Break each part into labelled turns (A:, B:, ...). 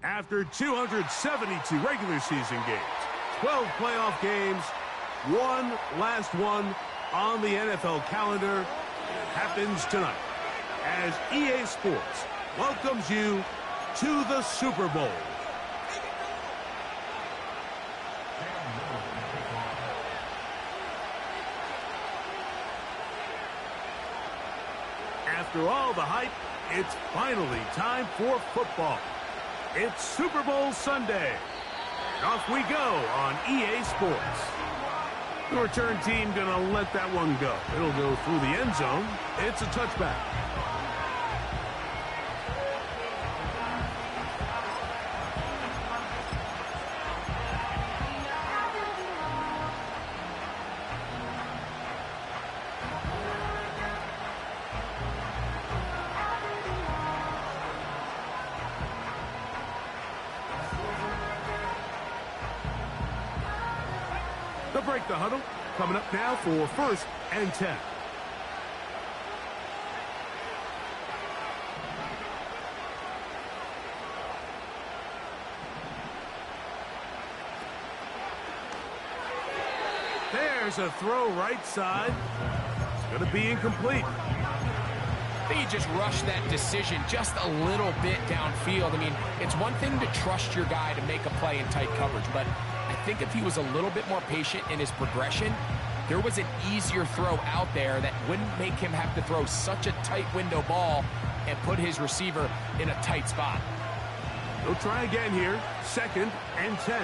A: After 272 regular season games, 12 playoff games, one last one on the NFL calendar, it happens tonight as EA Sports welcomes you to the Super Bowl. After all the hype, it's finally time for football. It's Super Bowl Sunday. And off we go on EA Sports. The return team gonna let that one go. It'll go through the end zone. It's a touchback. They'll break the huddle. Coming up now for 1st and 10. There's a throw right side. It's going to be incomplete.
B: He just rushed that decision just a little bit downfield. I mean, it's one thing to trust your guy to make a play in tight coverage, but I think if he was a little bit more patient in his progression, there was an easier throw out there that wouldn't make him have to throw such a tight window ball and put his receiver in a tight spot.
A: They'll try again here. 2nd and 10.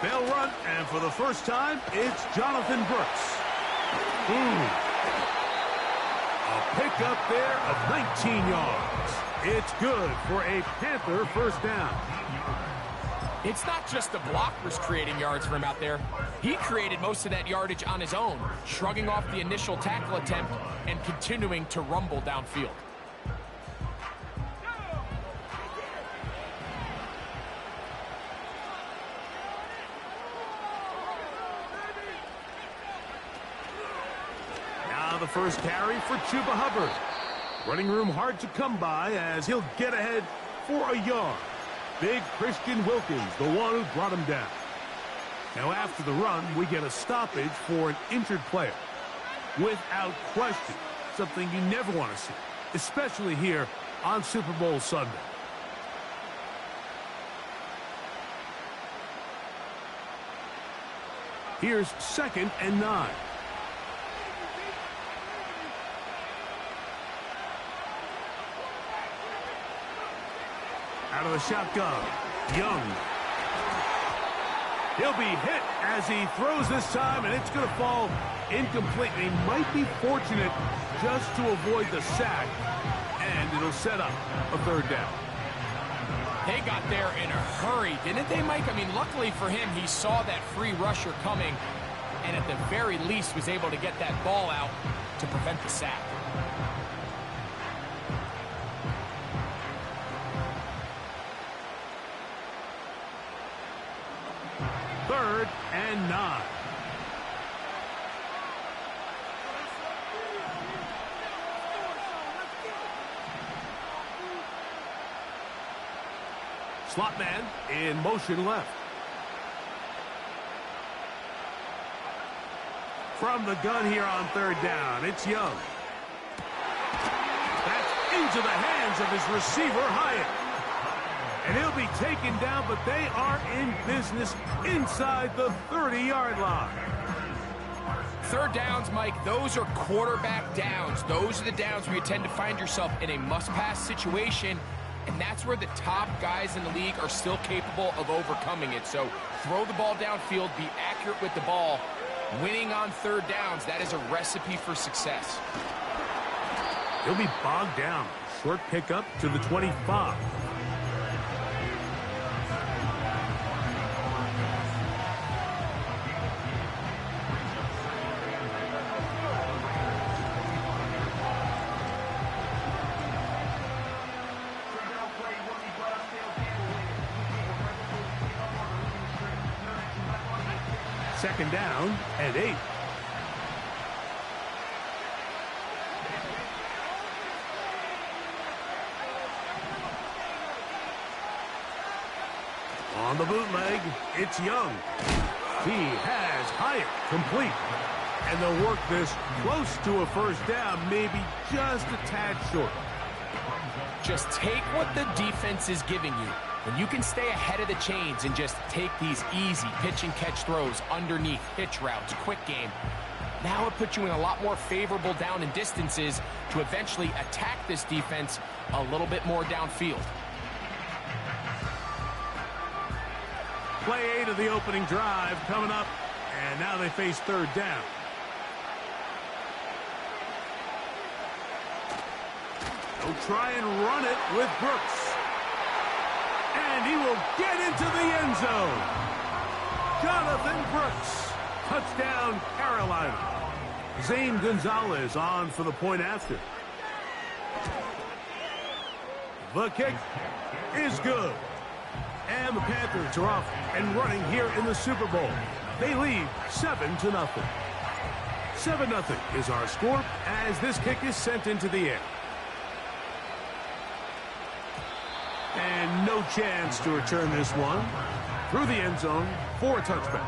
A: They'll run, and for the first time, it's Jonathan Brooks. A pickup there of 19 yards. It's good for a Panther first down.
B: It's not just the blockers creating yards for him out there. He created most of that yardage on his own, shrugging off the initial tackle attempt and continuing to rumble downfield.
A: The first carry for Chuba Hubbard. Running room hard to come by as he'll get ahead for a yard. Big Christian Wilkins, the one who brought him down. Now after the run, we get a stoppage for an injured player. Without question, something you never want to see, especially here on Super Bowl Sunday. Here's 2nd and 9. Out of the shotgun, Young. He'll be hit as he throws this time, and it's going to fall incomplete. He might be fortunate just to avoid the sack, and it'll set up a 3rd down.
B: They got there in a hurry, didn't they, Mike? I mean, luckily for him, he saw that free rusher coming, and at the very least was able to get that ball out to prevent the sack.
A: 3rd and 9. Slot man in motion left. From the gun here on 3rd down, it's Young. That's into the hands of his receiver, Hyatt. And he'll be taken down, but they are in business inside the 30-yard line.
B: 3rd downs, Mike, those are quarterback downs. Those are the downs where you tend to find yourself in a must-pass situation, and that's where the top guys in the league are still capable of overcoming it. So throw the ball downfield, be accurate with the ball. Winning on 3rd downs, that is a recipe for success.
A: He'll be bogged down. Short pickup to the 25. Second down and 8. On the bootleg, it's Young. He has Hyatt complete. And they'll work this close to a first down, maybe just a tad short.
B: Just take what the defense is giving you. When you can stay ahead of the chains and just take these easy pitch and catch throws underneath, hitch routes, quick game, now it puts you in a lot more favorable down and distances to eventually attack this defense a little bit more downfield.
A: Play 8 of the opening drive coming up, and now they face third down. They'll try and run it with Brooks. And he will get into the end zone. Jonathan Brooks. Touchdown, Carolina. Zane Gonzalez on for the point after. The kick is good. And the Panthers are off and running here in the Super Bowl. They lead 7-0. 7-0 is our score as this kick is sent into the air. And no chance to return this one through the end zone for a touchback.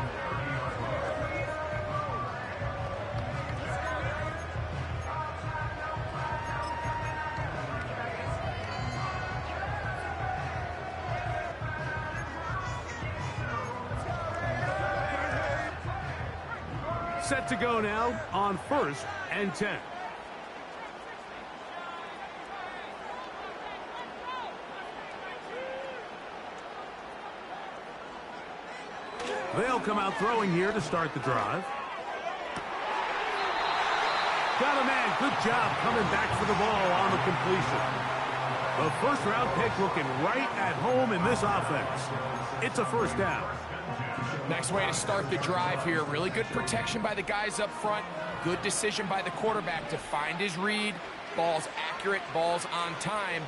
A: Set to go now on 1st and 10. They'll come out throwing here to start the drive. Got a man. Good job coming back for the ball on the completion. The first-round pick looking right at home in this offense. It's a first down.
B: Nice way to start the drive here. Really good protection by the guys up front. Good decision by the quarterback to find his read. Ball's accurate, ball's on time.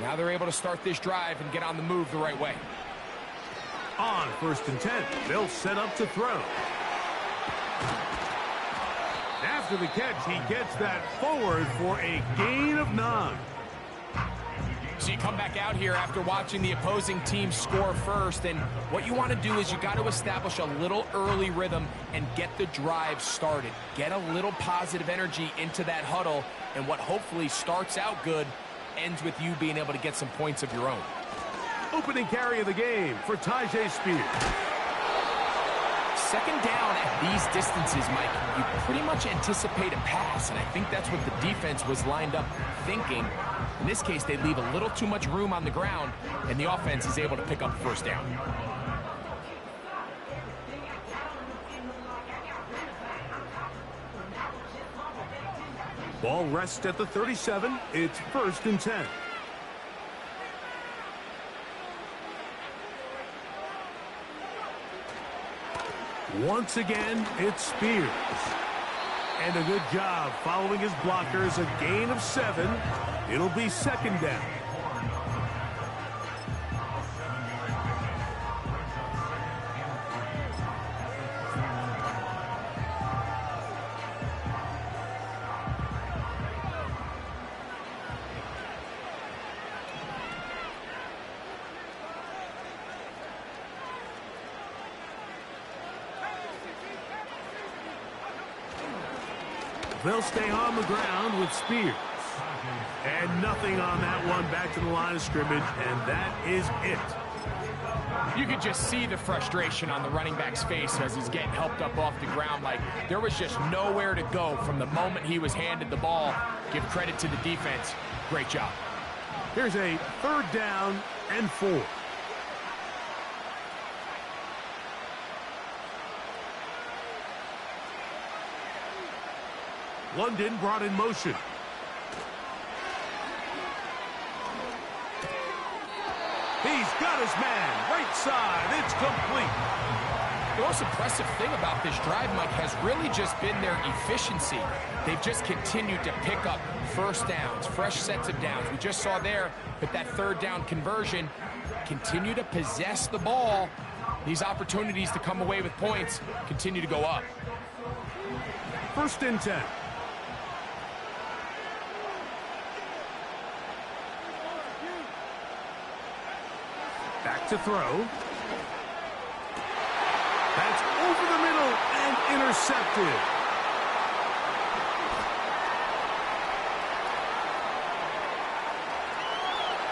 B: Now they're able to start this drive and get on the move the right way.
A: On 1st and 10, they'll set up to throw. After the catch, he gets that forward for a gain of 9.
B: So you come back out here after watching the opposing team score first, and what you want to do is you got to establish a little early rhythm and get the drive started. Get a little positive energy into that huddle, and what hopefully starts out good ends with you being able to get some points of your own.
A: Opening carry of the game for Tyjae Spears.
B: Second down at these distances, Mike, you pretty much anticipate a pass, and I think that's what the defense was lined up thinking. In this case, they leave a little too much room on the ground, and the offense is able to pick up the first down.
A: Ball rests at the 37. It's 1st and 10. Once again, it's Spears. And a good job following his blockers, a gain of 7. It'll be 2nd down. They'll stay on the ground with Spears. And nothing on that one, back to the line of scrimmage, and that is it.
B: You could just see the frustration on the running back's face as he's getting helped up off the ground. Like there was just nowhere to go from the moment he was handed the ball. Give credit to the defense. Great job.
A: Here's a 3rd down and 4. London brought in motion. He's got his man, right side, it's complete.
B: The most impressive thing about this drive, Mike, has really just been their efficiency. They've just continued to pick up first downs, fresh sets of downs. We just saw there with that 3rd down conversion, continue to possess the ball. These opportunities to come away with points continue to go up.
A: 1st and 10. Back to throw. That's over the middle and intercepted.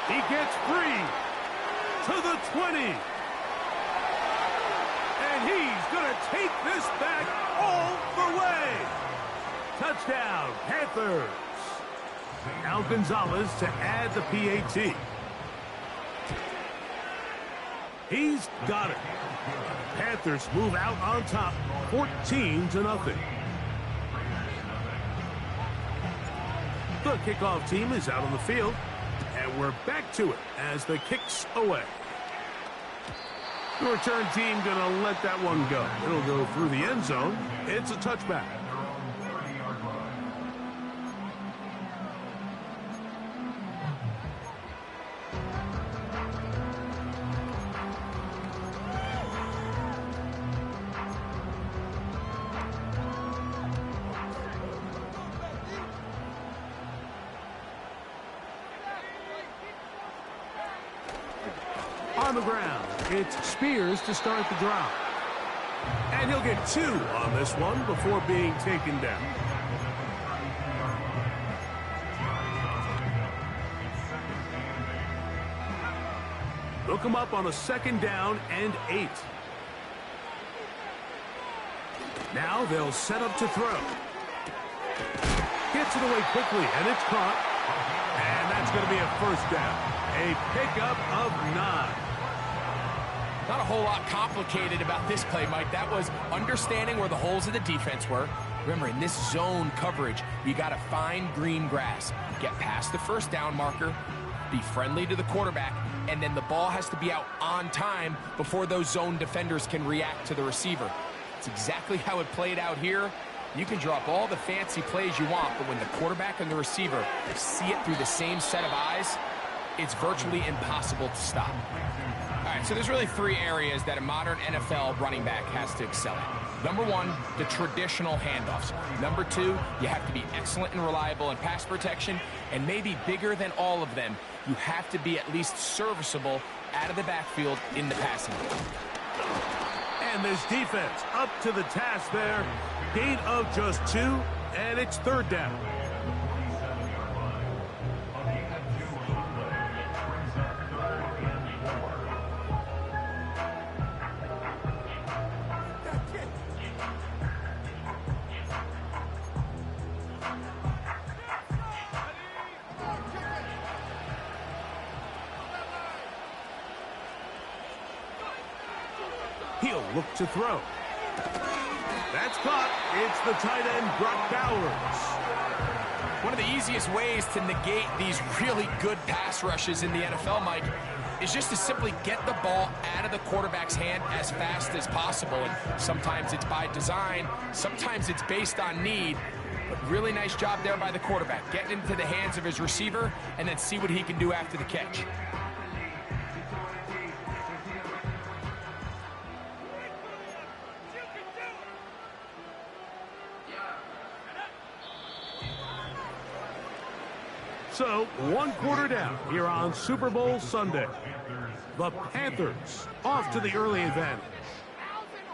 A: He gets free to the 20. And he's going to take this back all the way. Touchdown, Panthers. Now Gonzalez to add the PAT. He's got it. Panthers move out on top, 14-0. The kickoff team is out on the field, and we're back to it as the kick's away. The return team going to let that one go. It'll go through the end zone. It's a touchback. On the ground, it's Spears to start the drive. And he'll get 2 on this one before being taken down. They'll come up on a 2nd down and 8. Now they'll set up to throw. Gets it away quickly, and it's caught. And that's going to be a 1st down. A pickup of 9.
B: Not a whole lot complicated about this play, Mike. That was understanding where the holes of the defense were. Remember, in this zone coverage, you got to find green grass. Get past the 1st down marker, be friendly to the quarterback, and then the ball has to be out on time before those zone defenders can react to the receiver. It's exactly how it played out here. You can drop all the fancy plays you want, but when the quarterback and the receiver see it through the same set of eyes, it's virtually impossible to stop. All right, so there's really 3 areas that a modern NFL running back has to excel at. Number 1, the traditional handoffs. Number 2, you have to be excellent and reliable in pass protection. And maybe bigger than all of them, you have to be at least serviceable out of the backfield in the passing game.
A: And this defense up to the task there. Gain of just 2, and it's 3rd down. He'll look to throw. That's caught. It's the tight end, Brock Bowers.
B: One of the easiest ways to negate these really good pass rushes in the NFL, Mike, is just to simply get the ball out of the quarterback's hand as fast as possible. And sometimes it's by design, sometimes it's based on need. But really nice job there by the quarterback, getting into the hands of his receiver and then see what he can do after the catch.
A: So, 1 quarter down here on Super Bowl Sunday. The Panthers off to the early advantage.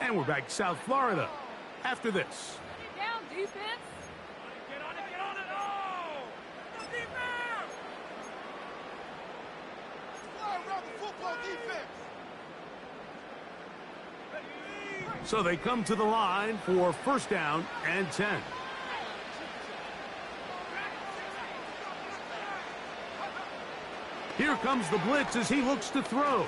A: And we're back to South Florida after this.
C: Down, defense.
D: Get on it, oh! Defense! Fly around the football defense.
A: So they come to the line for 1st down and 10. Here comes the blitz as he looks to throw.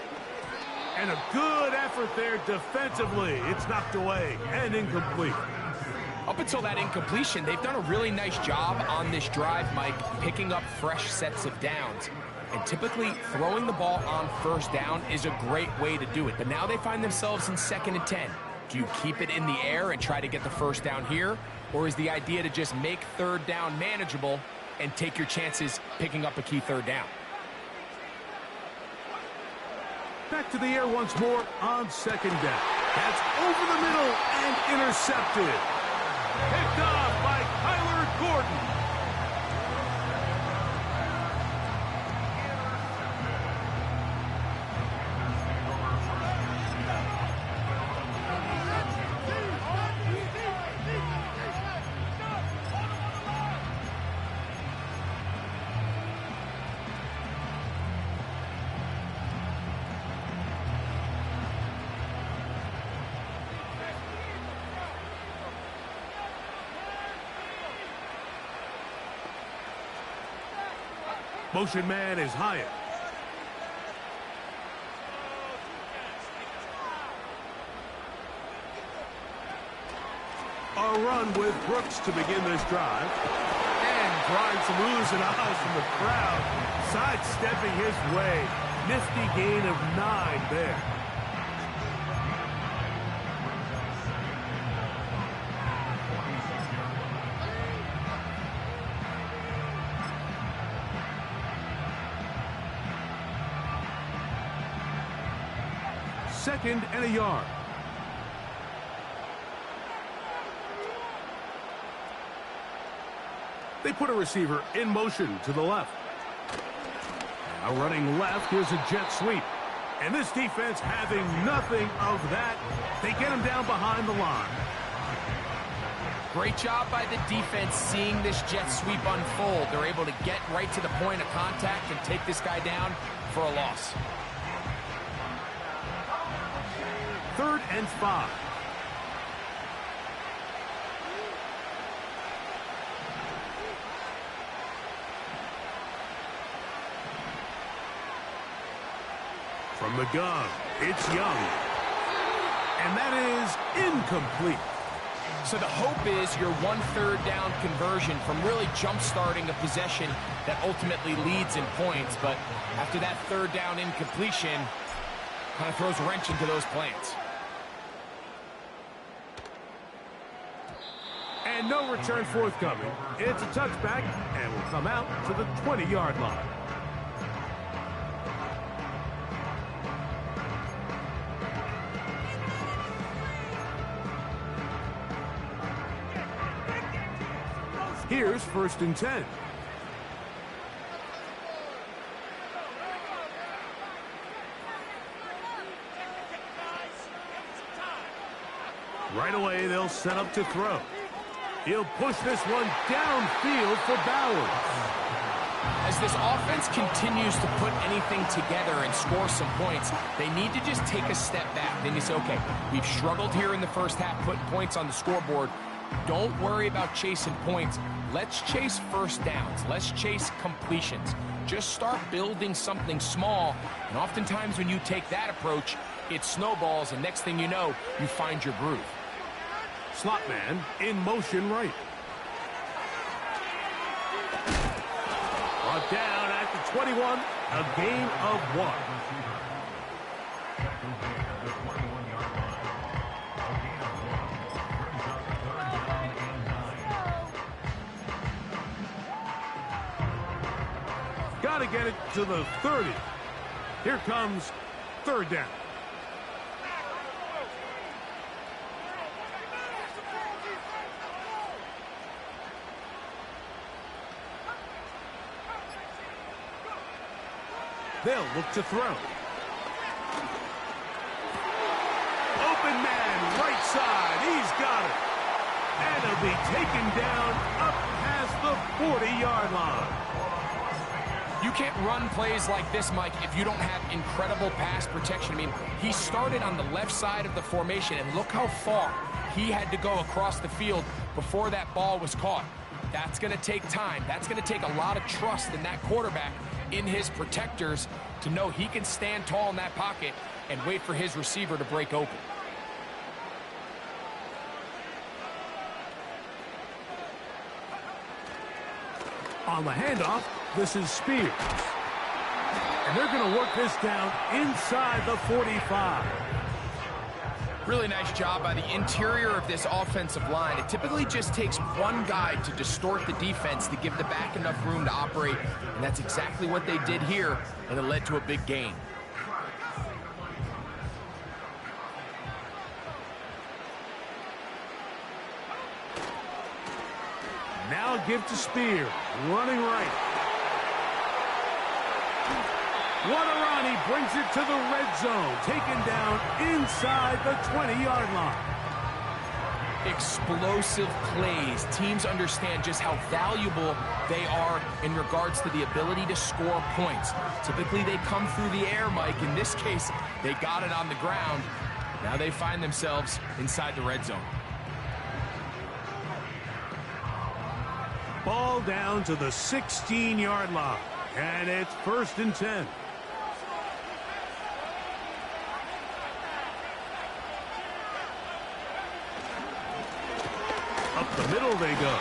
A: And a good effort there defensively. It's knocked away and incomplete.
B: Up until that incompletion, they've done a really nice job on this drive, Mike, picking up fresh sets of downs. And typically, throwing the ball on 1st down is a great way to do it. But now they find themselves in 2nd and 10. Do you keep it in the air and try to get the 1st down here? Or is the idea to just make 3rd down manageable and take your chances picking up a key 3rd down?
A: Back to the air once more on 2nd down. That's over the middle and intercepted. Picked off by Kyler Gordon. Motion man is Hyatt. A run with Brooks to begin this drive. And trying to lose an eye from the crowd. Sidestepping his way. Nifty gain of 9 there. Second and a yard. They put a receiver in motion to the left. Now running left, here's a jet sweep. And this defense having nothing of that. They get him down behind the line.
B: Great job by the defense seeing this jet sweep unfold. They're able to get right to the point of contact and take this guy down for a loss.
A: 3rd and 5. From the gun, it's Young. And that is incomplete.
B: So the hope is your 1/3 down conversion from really jump-starting a possession that ultimately leads in points. But after that 3rd down incompletion, kind of throws a wrench into those plans.
A: And no return forthcoming. It's a touchback and will come out to the 20-yard line. Here's 1st and 10. Right away, they'll set up to throw. He'll push this one downfield for Bowers.
B: As this offense continues to put anything together and score some points, they need to just take a step back. Then you say, okay, we've struggled here in the first half putting points on the scoreboard. Don't worry about chasing points. Let's chase first downs. Let's chase completions. Just start building something small, and oftentimes when you take that approach, it snowballs, and next thing you know, you find your groove.
A: Slot man in motion right. Brought down at the 21, a gain of 1. Got to get it to the 30. Here comes 3rd down. They'll look to throw. Open man, right side. He's got it. And he'll be taken down up past the 40-yard line.
B: You can't run plays like this, Mike, if you don't have incredible pass protection. I mean, he started on the left side of the formation, and look how far he had to go across the field before that ball was caught. That's going to take time. That's going to take a lot of trust in that quarterback, in his protectors, to know he can stand tall in that pocket and wait for his receiver to break open.
A: On the handoff, this is Spears. And they're going to work this down inside the 45.
B: Really nice job by the interior of this offensive line. It typically just takes one guy to distort the defense to give the back enough room to operate, and that's exactly what they did here, and it led to a big gain.
A: Now give to Spear, running right. What a run, he brings it to the red zone, taken down inside the 20-yard line.
B: Explosive plays. Teams understand just how valuable they are in regards to the ability to score points. Typically, they come through the air, Mike. In this case, they got it on the ground. Now they find themselves inside the red zone.
A: Ball down to the 16-yard line. And it's 1st and 10. Up the middle they go.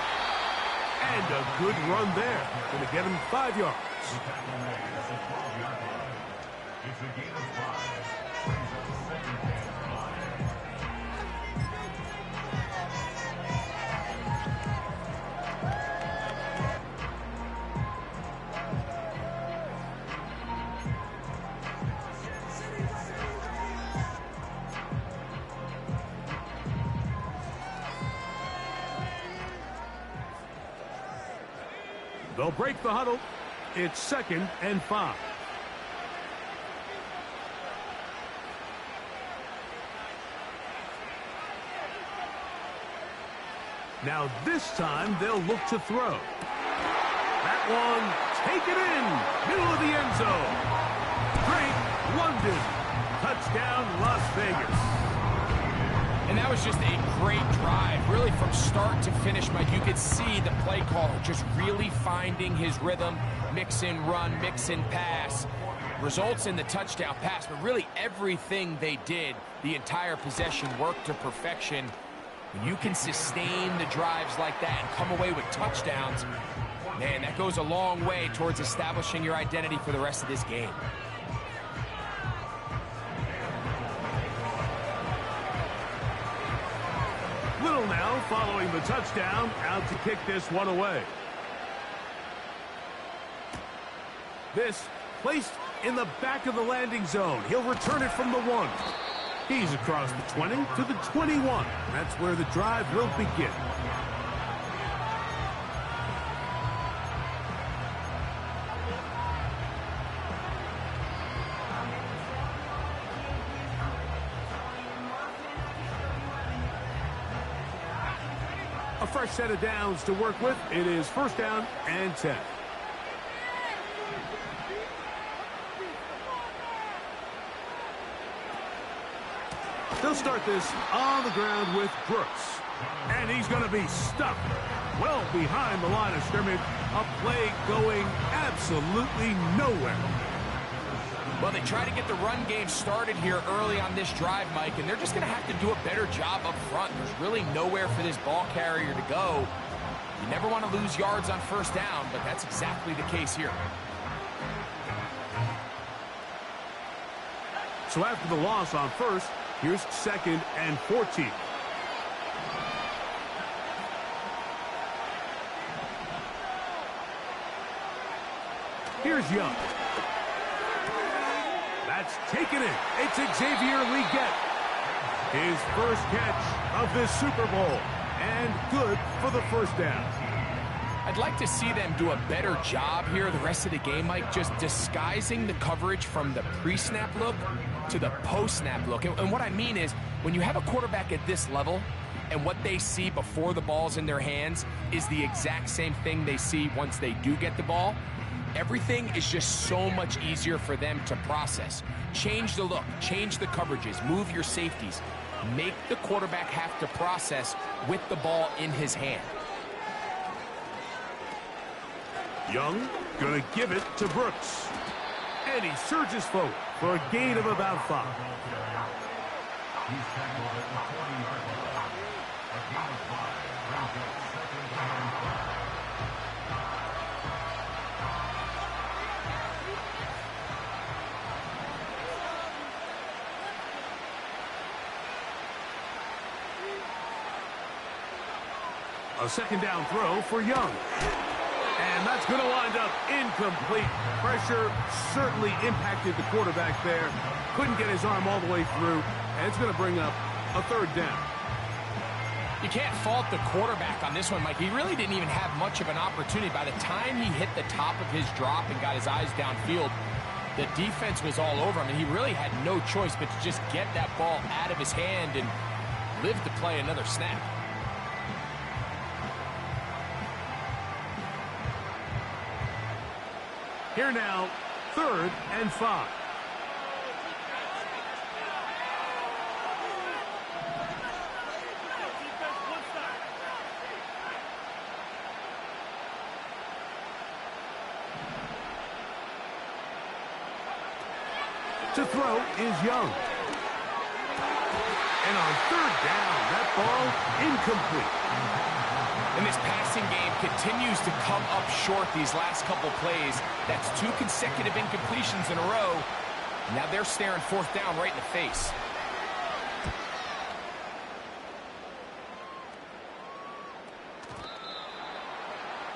A: And a good run there. Going to get him 5 yards.
C: It's a game of 5. Brings up 2nd and 5.
A: They'll break the huddle. It's 2nd and 5. Now this time they'll look to throw. That one, take it in, middle of the end zone. Drake London, touchdown Las Vegas.
B: And that was just a great drive, really from start to finish, Mike. You could see the play caller just really finding his rhythm, mix in run, mix in pass. Results in the touchdown pass, but really everything they did, the entire possession worked to perfection. When you can sustain the drives like that and come away with touchdowns, man, that goes a long way towards establishing your identity for the rest of this game.
A: Little now following the touchdown, out to kick this one away. This placed in the back of the landing zone. He'll return it from the 1. He's across the 20 to the 21. That's where the drive will begin. A fresh set of downs to work with. It is 1st down and 10. They'll start this on the ground with Brooks. And he's going to be stuck well behind the line of scrimmage. A play going absolutely nowhere.
B: Well, they try to get the run game started here early on this drive, Mike, and they're just going to have to do a better job up front. There's really nowhere for this ball carrier to go. You never want to lose yards on 1st down, but that's exactly the case here.
A: So after the loss on 1st, here's 2nd and 14. Here's Young. That's taken in. It's Xavier Leggett. His first catch of this Super Bowl. And good for the 1st down.
B: I'd like to see them do a better job here the rest of the game, Mike, just disguising the coverage from the pre-snap look to the post-snap look. And what I mean is, when you have a quarterback at this level and what they see before the ball's in their hands is the exact same thing they see once they do get the ball, everything is just so much easier for them to process. Change the look, change the coverages, move your safeties. Make the quarterback have to process with the ball in his hand.
A: Young going to give it to Brooks. And he surges forward for a gain of about 5.
C: He's tackled at the 20-yard line. A gain of 5 brings up 2nd and 5.
A: A 2nd down throw for Young. And that's going to wind up incomplete. Pressure certainly impacted the quarterback there. Couldn't get his arm all the way through. And it's going to bring up a 3rd down.
B: You can't fault the quarterback on this one, Mike. He really didn't even have much of an opportunity. By the time he hit the top of his drop and got his eyes downfield, the defense was all over him, and he really had no choice but to just get that ball out of his hand and live to play another snap.
A: Here now, 3rd and 5. To throw is Young. And on third down, that ball incomplete.
B: And this passing game continues to come up short these last couple plays. That's 2 consecutive incompletions in a row. Now they're staring fourth down right in the face.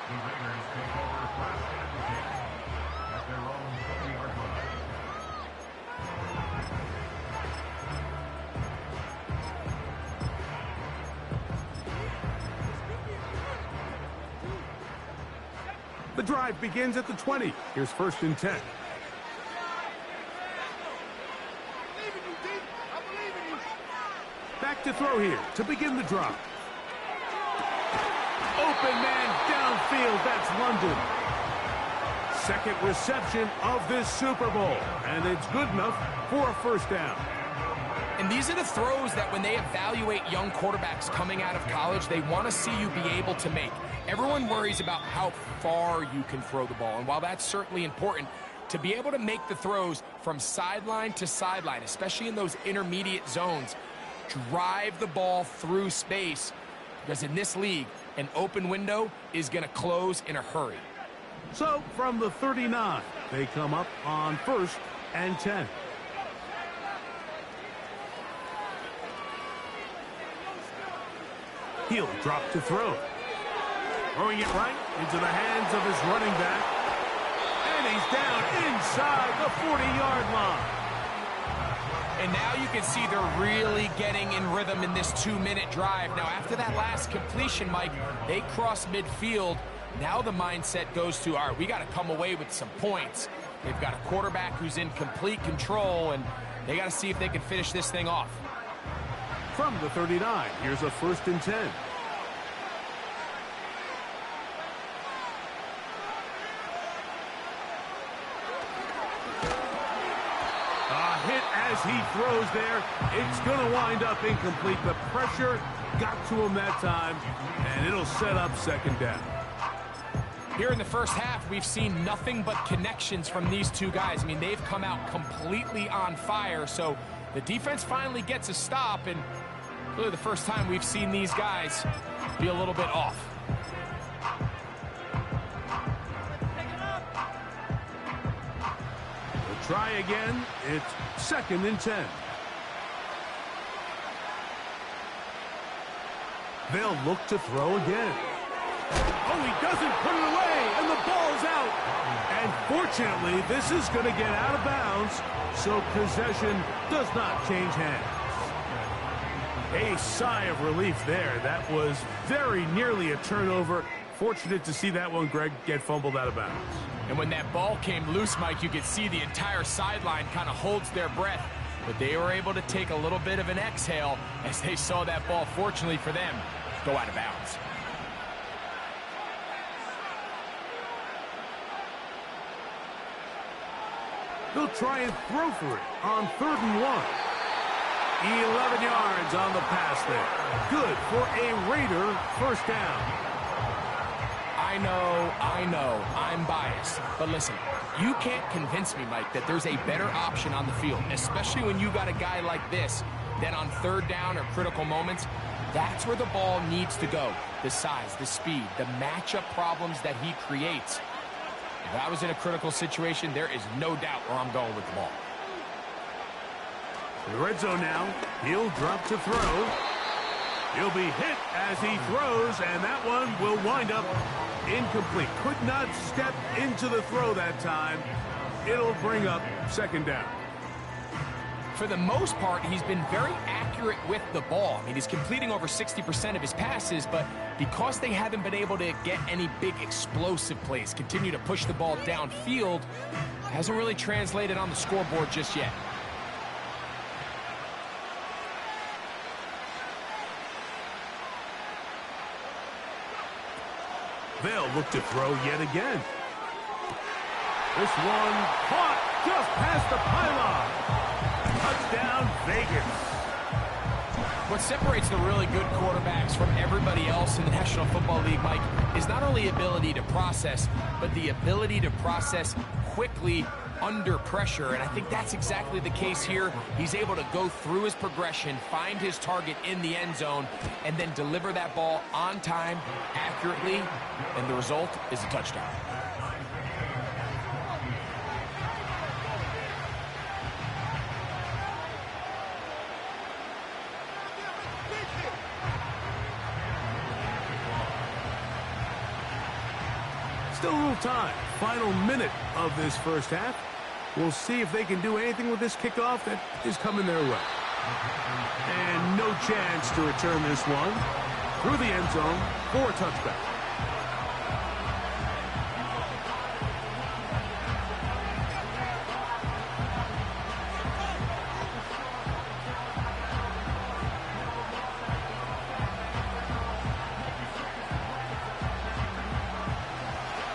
C: The Raiders take over first and 10 at their own 20-yard line.
A: The drive begins at the 20. Here's first and 10. Back to throw here to begin the drive. Open man downfield. That's London. Second reception of this Super Bowl. And it's good enough for a first down.
B: And these are the throws that when they evaluate young quarterbacks coming out of college, they want to see you be able to make. Everyone worries about how far you can throw the ball. And while that's certainly important, to be able to make the throws from sideline to sideline, especially in those intermediate zones, drive the ball through space. Because in this league, an open window is going to close in a hurry.
A: So from the 39, they come up on first and 10. He'll drop to throw. Throwing it right into the hands of his running back. And he's down inside the 40-yard line.
B: And now you can see they're really getting in rhythm in this 2-minute drive. Now, after that last completion, Mike, they cross midfield. Now the mindset goes to, all right, we got to come away with some points. They've got a quarterback who's in complete control, and they got to see if they can finish this thing off.
A: From the 39, here's a first and 10. A hit as he throws there. It's going to wind up incomplete. The pressure got to him that time, and it'll set up second down.
B: Here in the first half, we've seen nothing but connections from these two guys. I mean, they've come out completely on fire, so the defense finally gets a stop, and really the first time we've seen these guys be a little bit off.
A: We'll try again. It's second and 10. They'll look to throw again. Oh, he doesn't put it away, and the ball's out. And fortunately, this is going to get out of bounds, so possession does not change hands. A sigh of relief there. That was very nearly a turnover. Fortunate to see that one, Greg, get fumbled out of bounds.
B: And when that ball came loose, Mike, you could see the entire sideline kind of holds their breath. But they were able to take a little bit of an exhale as they saw that ball, fortunately for them, go out of bounds.
A: They'll try and throw for it on 3rd and 1. 11 yards on the pass there. Good for a Raider first down.
B: I know, I'm biased. But listen, you can't convince me, Mike, that there's a better option on the field, especially when you got a guy like this, that on 3rd down or critical moments, that's where the ball needs to go. The size, the speed, the matchup problems that he creates. If I was in a critical situation, there is no doubt where I'm going with the ball.
A: In the red zone now, he'll drop to throw. He'll be hit as he throws, and that one will wind up incomplete. Could not step into the throw that time. It'll bring up second down.
B: For the most part, he's been very accurate with the ball. I mean, he's completing over 60% of his passes, but because they haven't been able to get any big explosive plays, continue to push the ball downfield, hasn't really translated on the scoreboard just yet.
A: They'll look to throw yet again. This one caught just past the pylon. Touchdown, Vegas.
B: What separates the really good quarterbacks from everybody else in the National Football League, Mike, is not only ability to process, but the ability to process quickly under pressure. And I think that's exactly the case here. He's able to go through his progression, find his target in the end zone, and then deliver that ball on time, accurately, and the result is a touchdown.
A: Still a little time. Final minute of this first half. We'll see if they can do anything with this kickoff that is coming their way. And no chance to return this one through the end zone for a touchback.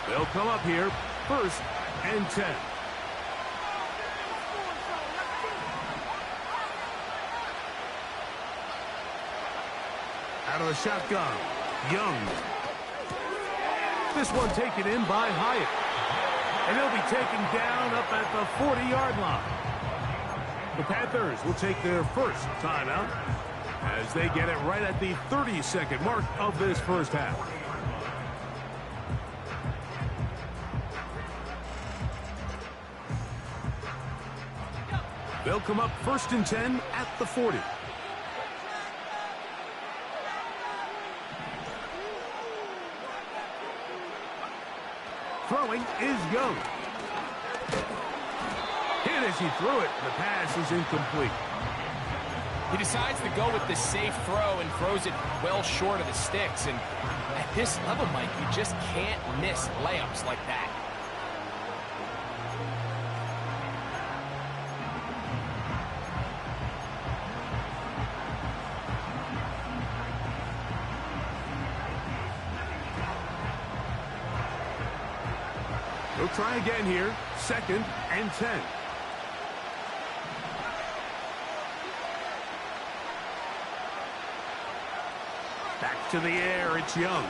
A: They'll come up here, 1st and 10. Out of the shotgun, Young. This one taken in by Hyatt. And he'll be taken down up at the 40-yard line. The Panthers will take their first timeout as they get it right at the 30-second mark of this first half. They'll come up 1st and 10 at the 40. Throwing is Young. Hit as he threw it. The pass is incomplete.
B: He decides to go with the safe throw and throws it well short of the sticks. And at this level, Mike, you just can't miss layups like that.
A: He'll try again here, 2nd and 10. Back to the air, it's Young.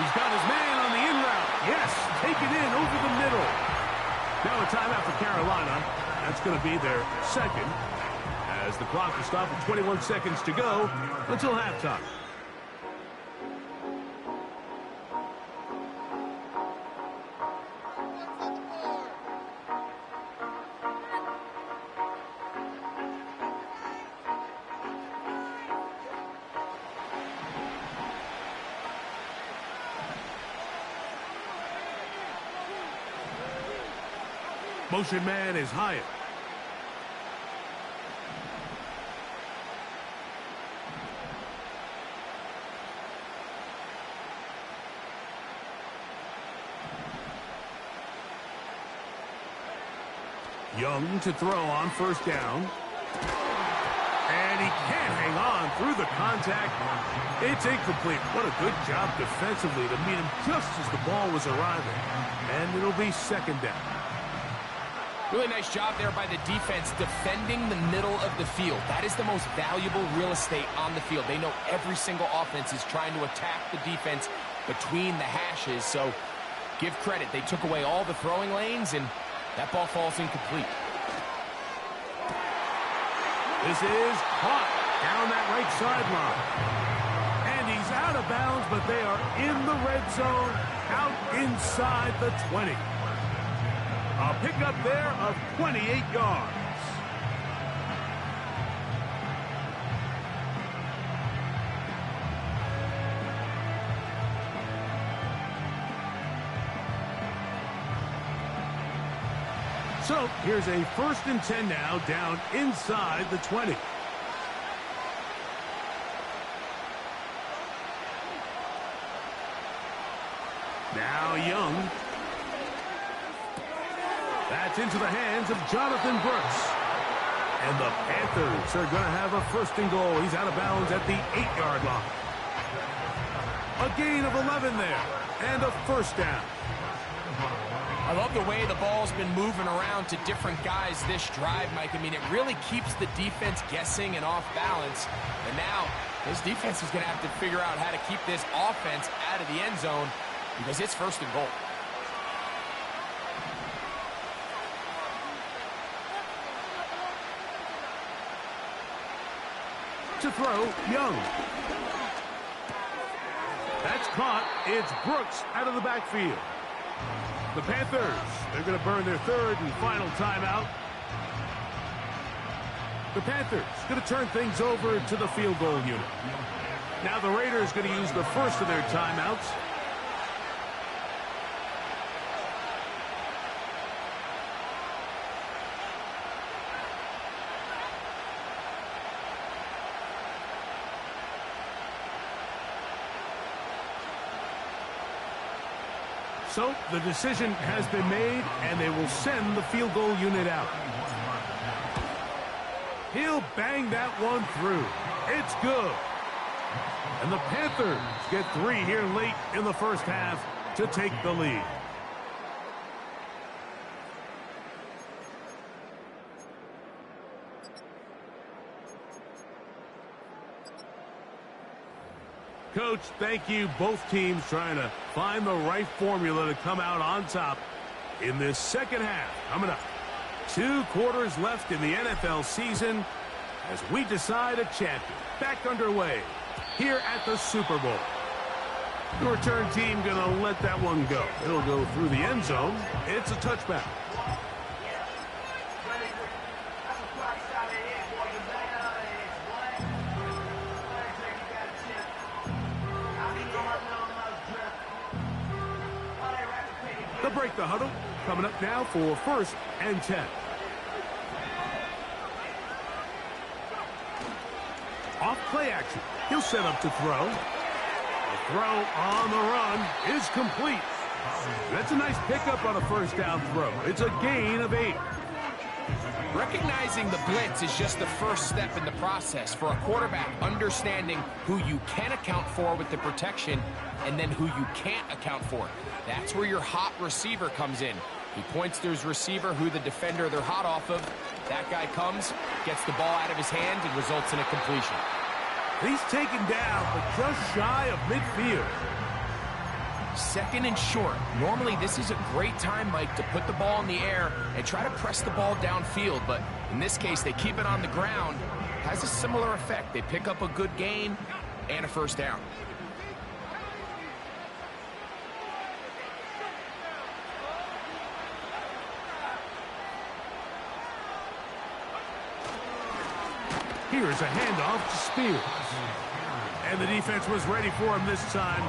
A: He's got his man on the in route. Yes, take it in over the middle. Now a timeout for Carolina. That's going to be their 2nd, as the clock will stop at 21 seconds to go until halftime. Motion man is Hyatt. Young to throw on 1st down. And he can't hang on through the contact. It's incomplete. What a good job defensively to meet him just as the ball was arriving. And it'll be 2nd down.
B: Really nice job there by the defense defending the middle of the field. That is the most valuable real estate on the field. They know every single offense is trying to attack the defense between the hashes. So give credit. They took away all the throwing lanes, and that ball falls incomplete.
A: This is caught down that right sideline. And he's out of bounds, but they are in the red zone, out inside the 20. A pickup there of 28 yards. So here's a 1st and 10 now, down inside the 20. Now Young. That's into the hands of Jonathan Brooks. And the Panthers are going to have a 1st and goal. He's out of bounds at the 8-yard line. A gain of 11 there. And a 1st down.
B: I love the way the ball's been moving around to different guys this drive, Mike. I mean, it really keeps the defense guessing and off balance. And now this defense is going to have to figure out how to keep this offense out of the end zone because it's first and goal.
A: To throw, Young. That's caught. It's Brooks out of the backfield. The Panthers, they're going to burn their third and final timeout. The Panthers going to turn things over to the field goal unit. Now the Raiders going to use the first of their timeouts. So the decision has been made, and they will send the field goal unit out. He'll bang that one through. It's good. And the Panthers get 3 here late in the first half to take the lead. Coach, thank you. Both teams trying to find the right formula to come out on top in this second half. Coming up, 2 quarters left in the NFL season as we decide a champion. Back underway here at the Super Bowl. The return team going to let that one go. It'll go through the end zone. It's a touchback. They'll break the huddle. Coming up now for 1st and 10. Off play action. He'll set up to throw. The throw on the run is complete. That's a nice pickup on a first down throw. It's a gain of 8.
B: Recognizing the blitz is just the first step in the process for a quarterback, understanding who you can account for with the protection and then who you can't account for. That's where your hot receiver comes in. He points to his receiver, who the defender they're hot off of. That guy comes, gets the ball out of his hand, and results in a completion.
A: He's taken down, but just shy of midfield.
B: 2nd and short. Normally, this is a great time, Mike, to put the ball in the air and try to press the ball downfield. But in this case, they keep it on the ground. Has a similar effect. They pick up a good gain and a first down.
A: Here's a handoff to Spears. And the defense was ready for him this time.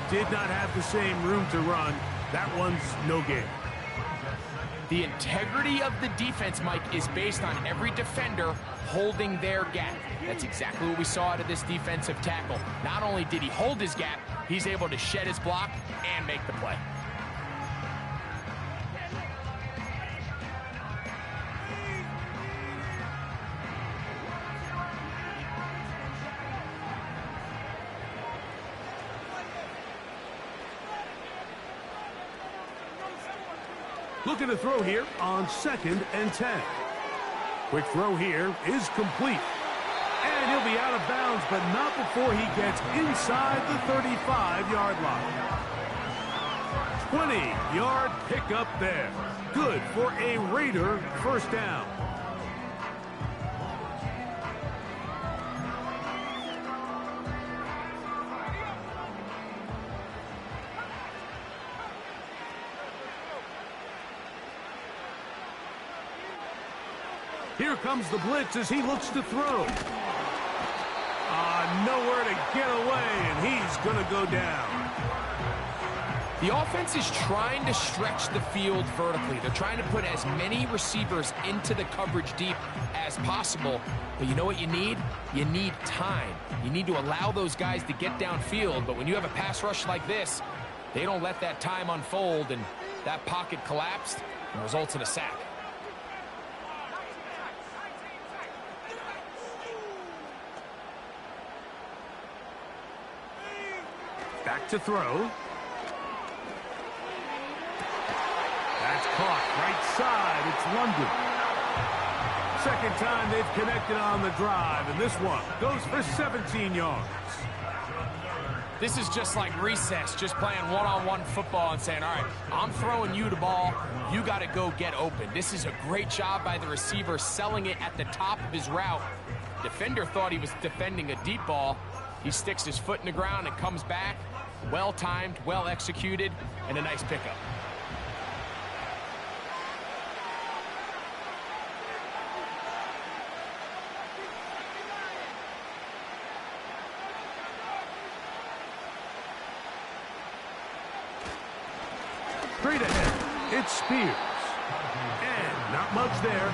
A: Did not have the same room to run. That one's no gain.
B: The integrity of the defense, Mike, is based on every defender holding their gap. That's exactly what we saw out of this defensive tackle. Not only did he hold his gap, he's able to shed his block and make the play.
A: Looking to throw here on 2nd and 10. Quick throw here is complete. And he'll be out of bounds, but not before he gets inside the 35-yard line. 20-yard pickup there. Good for a Raider first down. Here comes the blitz as he looks to throw. Nowhere to get away, and he's going to go down.
B: The offense is trying to stretch the field vertically. They're trying to put as many receivers into the coverage deep as possible. But you know what you need? You need time. You need to allow those guys to get downfield. But when you have a pass rush like this, they don't let that time unfold, and that pocket collapsed and results in a sack. Back
A: to throw. That's caught right side. It's London. Second time they've connected on the drive, and this one goes for 17 yards.
B: This is just like recess, just playing one-on-one football and saying, all right, I'm throwing you the ball. You got to go get open. This is a great job by the receiver selling it at the top of his route. Defender thought he was defending a deep ball. He sticks his foot in the ground and comes back. Well-timed, well-executed, and a nice pickup.
A: Straight ahead, it's Spears. And not much there.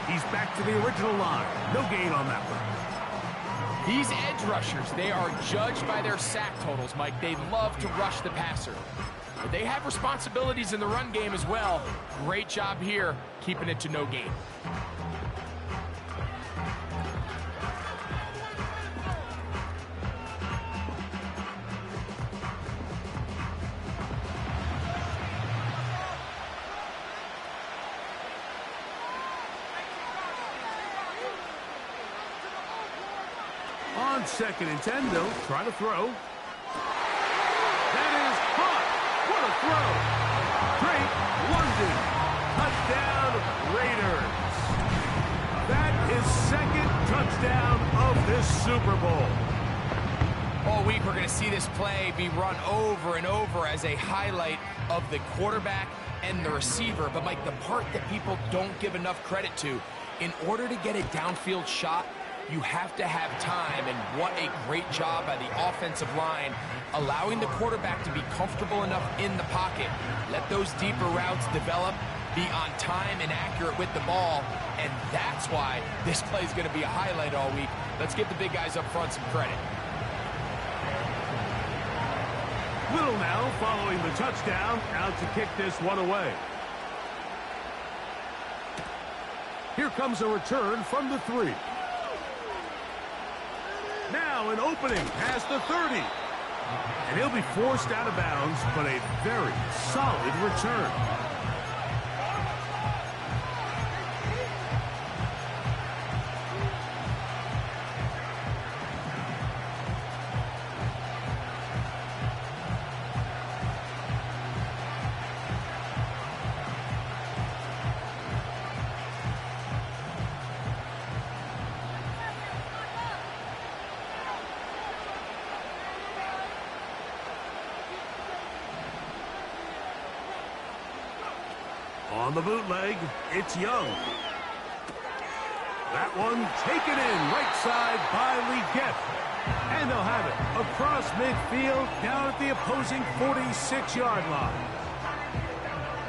A: He's back to the original line. No gain on that one.
B: These edge rushers, they are judged by their sack totals, Mike. They love to rush the passer. But they have responsibilities in the run game as well. Great job here, keeping it to no gain.
A: On 2nd and 10, they'll try to throw. That is caught. What a throw. Great London. Touchdown, Raiders. That is second touchdown of this Super Bowl.
B: All week, we're going to see this play be run over and over as a highlight of the quarterback and the receiver. But, Mike, the part that people don't give enough credit to, in order to get a downfield shot, you have to have time, and what a great job by the offensive line, allowing the quarterback to be comfortable enough in the pocket, let those deeper routes develop, be on time and accurate with the ball, and that's why this play is going to be a highlight all week. Let's give the big guys up front some credit.
A: Little now following the touchdown, out to kick this one away. Here comes a return from the 3. Now an opening past the 30. And he'll be forced out of bounds, but a very solid return. On the bootleg, it's Young. That one taken in right side by Leggett. And they'll have it across midfield down at the opposing 46-yard line.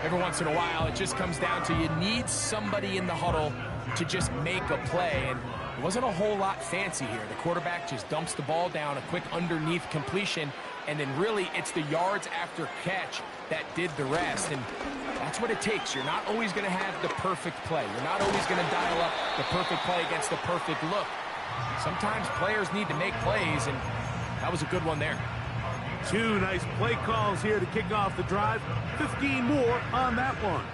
B: Every once in a while, it just comes down to you need somebody in the huddle to just make a play. And it wasn't a whole lot fancy here. The quarterback just dumps the ball down, a quick underneath completion, and then really it's the yards after catch that did the rest. And that's what it takes. You're not always going to have the perfect play. You're not always going to dial up the perfect play against the perfect look. Sometimes players need to make plays, and that was a good one there.
A: 2 nice play calls here to kick off the drive. 15 more on that one.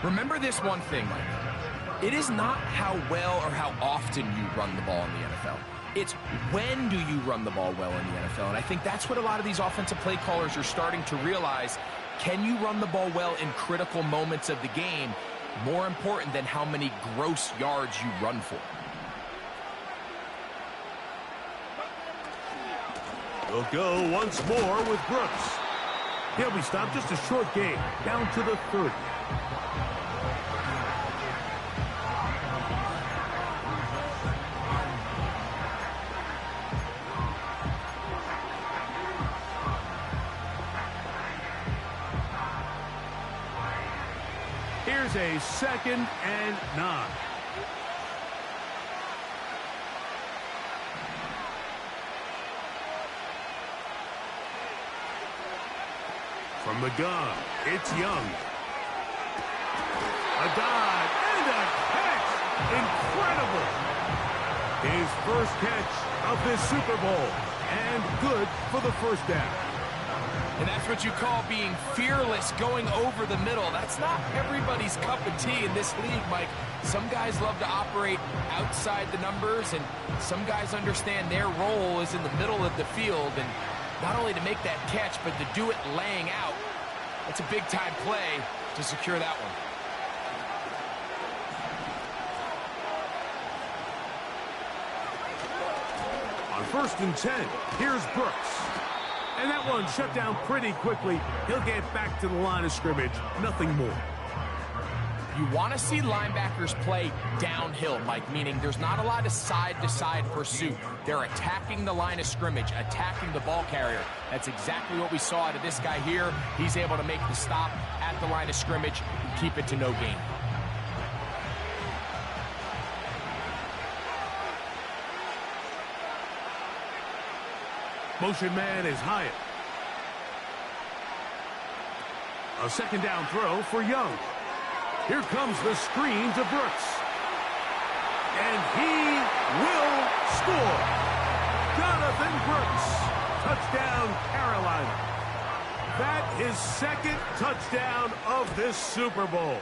B: Remember this one thing, Mike. It is not how well or how often you run the ball in the NFL. It's when do you run the ball well in the NFL. And I think that's what a lot of these offensive play callers are starting to realize. Can you run the ball well in critical moments of the game? More important than how many gross yards you run for.
A: They'll go once more with Brooks. He'll be stopped just a short gain, down to the 30. Here's a 2nd and 9. From the gun, it's Young. A dive and a catch. Incredible. His first catch of this Super Bowl. And good for the first down.
B: And that's what you call being fearless, going over the middle. That's not everybody's cup of tea in this league, Mike. Some guys love to operate outside the numbers, and some guys understand their role is in the middle of the field, and not only to make that catch, but to do it laying out. That's a big-time play to secure that one.
A: On 1st and 10, here's Brooks. And that one shut down pretty quickly. He'll get back to the line of scrimmage, nothing more.
B: You want to see linebackers play downhill, Mike, meaning there's not a lot of side-to-side pursuit. They're attacking the line of scrimmage, attacking the ball carrier. That's exactly what we saw out of this guy here. He's able to make the stop at the line of scrimmage and keep it to no gain.
A: Motion man is Hyatt. A 2nd down throw for Young. Here comes the screen to Brooks. And he will score. Jonathan Brooks. Touchdown, Carolina. That is 2nd touchdown of this Super Bowl.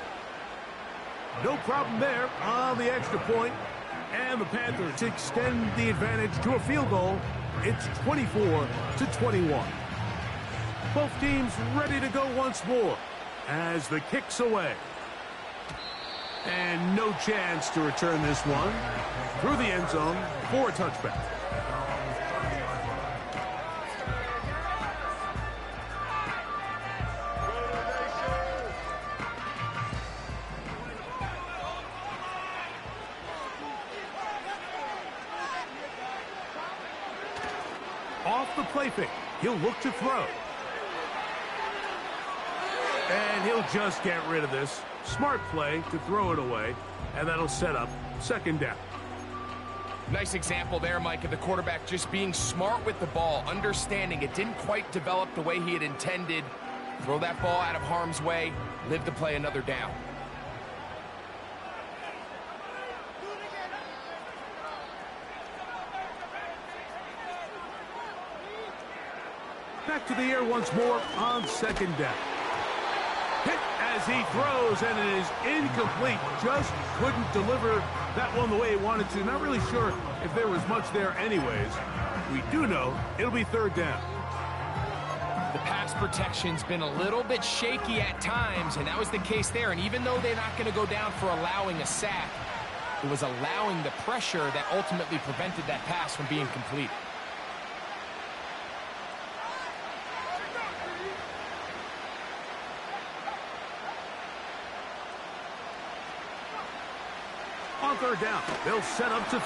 A: No problem there on the extra point. And the Panthers extend the advantage to a field goal. It's 24-21. Both teams ready to go once more as the kick's away. And no chance to return this one through the end zone for a touchback. Off the play fake, he'll look to throw. And he'll just get rid of this. Smart play to throw it away, and that'll set up 2nd down.
B: Nice example there, Mike, of the quarterback just being smart with the ball, understanding it didn't quite develop the way he had intended. Throw that ball out of harm's way, live to play another down.
A: Back to the air once more on 2nd down. Hit as he throws, and it is incomplete. Just couldn't deliver that one the way he wanted to. Not really sure if there was much there anyways. We do know it'll be 3rd down.
B: The pass protection's been a little bit shaky at times, and that was the case there. And even though they're not going to go down for allowing a sack, it was allowing the pressure that ultimately prevented that pass from being complete.
A: On 3rd down, they'll set up to,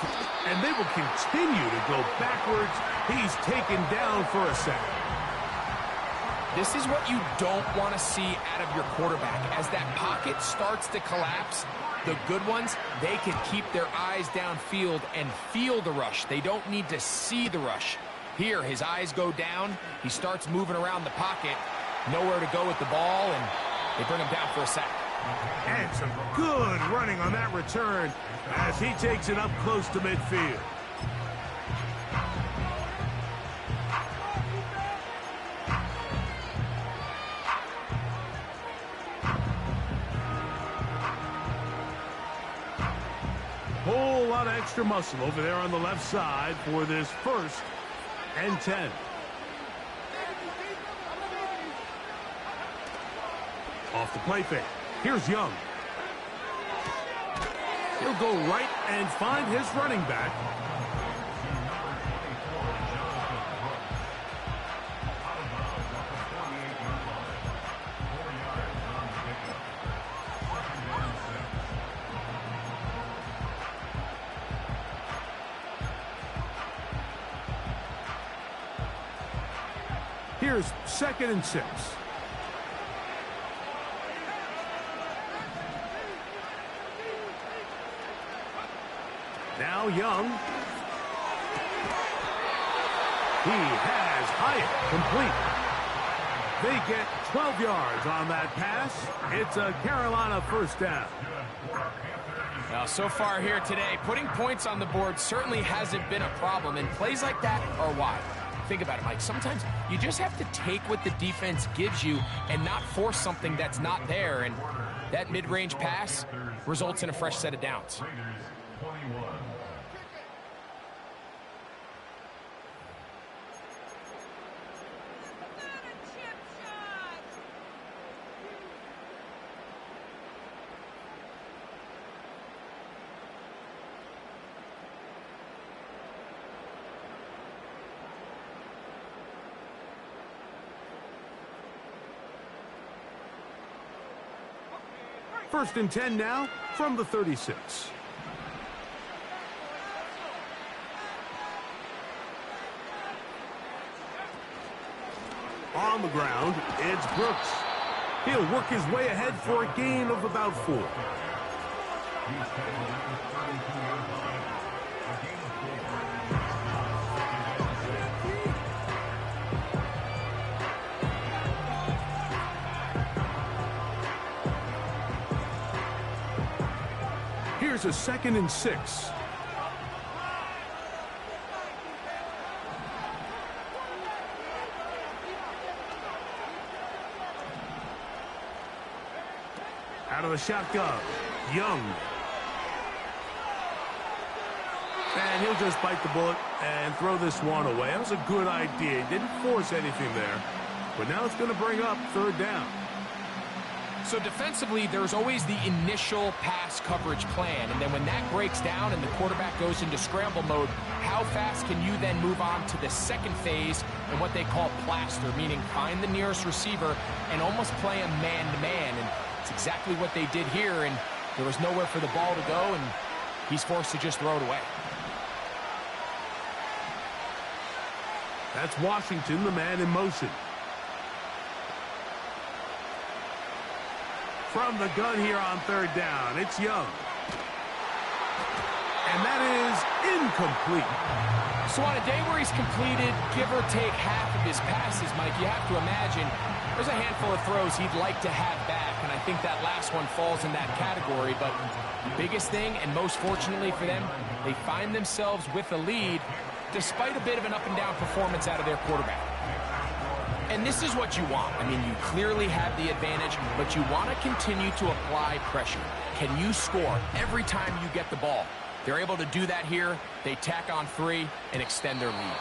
A: and they will continue to go backwards. He's taken down for a sack.
B: This is what you don't want to see out of your quarterback. As that pocket starts to collapse, the good ones, they can keep their eyes downfield and feel the rush. They don't need to see the rush. Here, his eyes go down. He starts moving around the pocket. Nowhere to go with the ball, and they bring him down for a sack.
A: And some good running on that return as he takes it up close to midfield. Whole lot of extra muscle over there on the left side for this 1st and 10. Off the play fake. Here's Young. He'll go right and find his running back. Here's 2nd and 6. Now Young. He has Hyatt complete. They get 12 yards on that pass. It's a Carolina 1st down.
B: Now, so far here today, putting points on the board certainly hasn't been a problem, and plays like that are why. Think about it, Mike. Sometimes you just have to take what the defense gives you and not force something that's not there. And that mid-range pass results in a fresh set of downs.
C: Raiders 21.
A: First and 10 now from the 36. On the ground, it's Brooks. He'll work his way ahead for a gain of about 4.
C: He's tackled at the 32-yard line. A gain of 4.
A: Here's a 2nd and 6. Out of the shotgun, Young. And he'll just bite the bullet and throw this one away. That was a good idea. He didn't force anything there. But now it's going to bring up 3rd down.
B: So defensively, there's always the initial pass coverage plan. And then when that breaks down and the quarterback goes into scramble mode, how fast can you then move on to the second phase and what they call plaster, meaning find the nearest receiver and almost play him man-to-man. And it's exactly what they did here, and there was nowhere for the ball to go, and he's forced to just throw it away.
A: That's Washington, the man in motion. From the gun here on 3rd down, it's Young. And that is incomplete.
B: So on a day where he's completed, give or take half of his passes, Mike, you have to imagine there's a handful of throws he'd like to have back, and I think that last one falls in that category. But the biggest thing, and most fortunately for them, they find themselves with a lead despite a bit of an up-and-down performance out of their quarterback. And this is what you want. I mean, you clearly have the advantage, but you want to continue to apply pressure. Can you score every time you get the ball? They're able to do that here. They tack on 3 and extend their lead.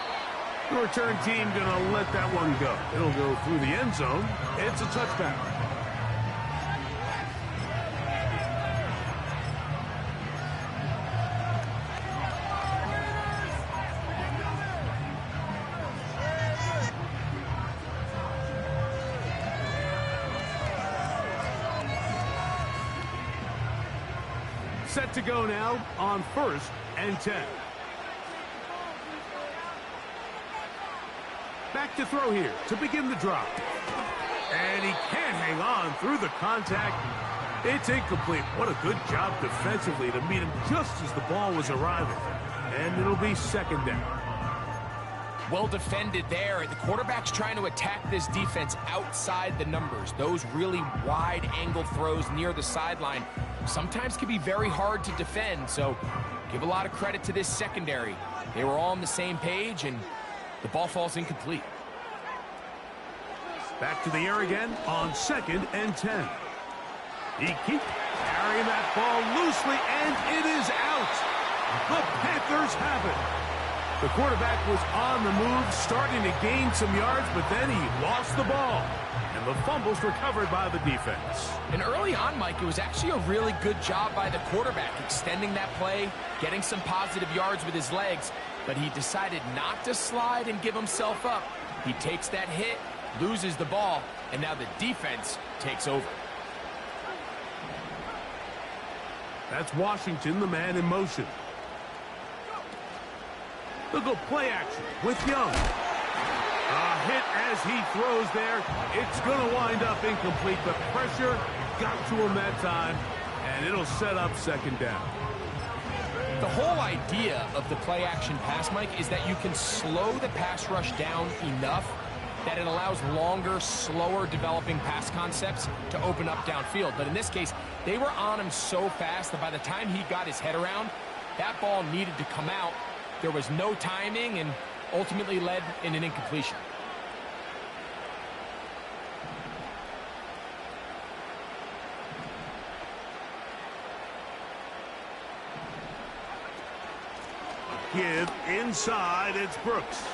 A: The return team going to let that one go. It'll go through the end zone. It's a touchback. Set to go now on 1st and 10. Back to throw here to begin the drop. And he can't hang on through the contact. It's incomplete. What a good job defensively to meet him just as the ball was arriving. And it'll be 2nd down.
B: Well defended there. The quarterback's trying to attack this defense outside the numbers. Those really wide angle throws near the sideline sometimes can be very hard to defend. So give a lot of credit to this secondary. They were all on the same page, and the ball falls incomplete.
A: Back to the air again on 2nd and 10. He keeps carrying that ball loosely, and it is out. The Panthers have it. The quarterback was on the move, starting to gain some yards, but then he lost the ball. And the fumble's recovered by the defense.
B: And early on, Mike, it was actually a really good job by the quarterback, extending that play, getting some positive yards with his legs, but he decided not to slide and give himself up. He takes that hit, loses the ball, and now the defense takes over.
A: That's Washington, the man in motion. They'll go play action with Young. A hit as he throws there. It's going to wind up incomplete, but pressure got to him that time, and it'll set up 2nd down.
B: The whole idea of the play action pass, Mike, is that you can slow the pass rush down enough that it allows longer, slower developing pass concepts to open up downfield. But in this case, they were on him so fast that by the time he got his head around, that ball needed to come out. There was no timing, and ultimately led in an incompletion.
A: Give inside, it's Brooks.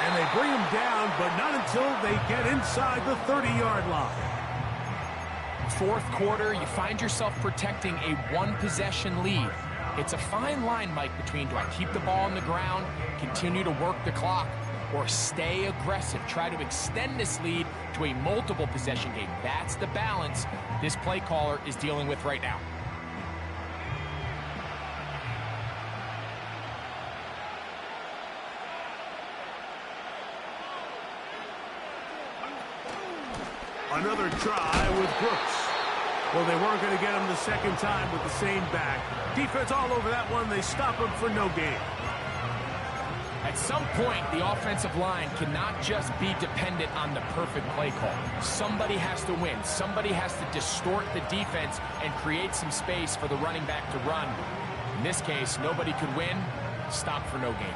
A: And they bring him down, but not until they get inside the 30-yard line.
B: Fourth quarter, you find yourself protecting a one-possession lead. It's a fine line, Mike, between do I keep the ball on the ground, continue to work the clock, or stay aggressive, try to extend this lead to a multiple-possession game. That's the balance this play caller is dealing with right now.
A: Another try with Brooks. Well, they weren't going to get him the second time with the same back. Defense all over that one. They stop him for no gain.
B: At some point, the offensive line cannot just be dependent on the perfect play call. Somebody has to win. Somebody has to distort the defense and create some space for the running back to run. In this case, nobody could win. Stop for no gain.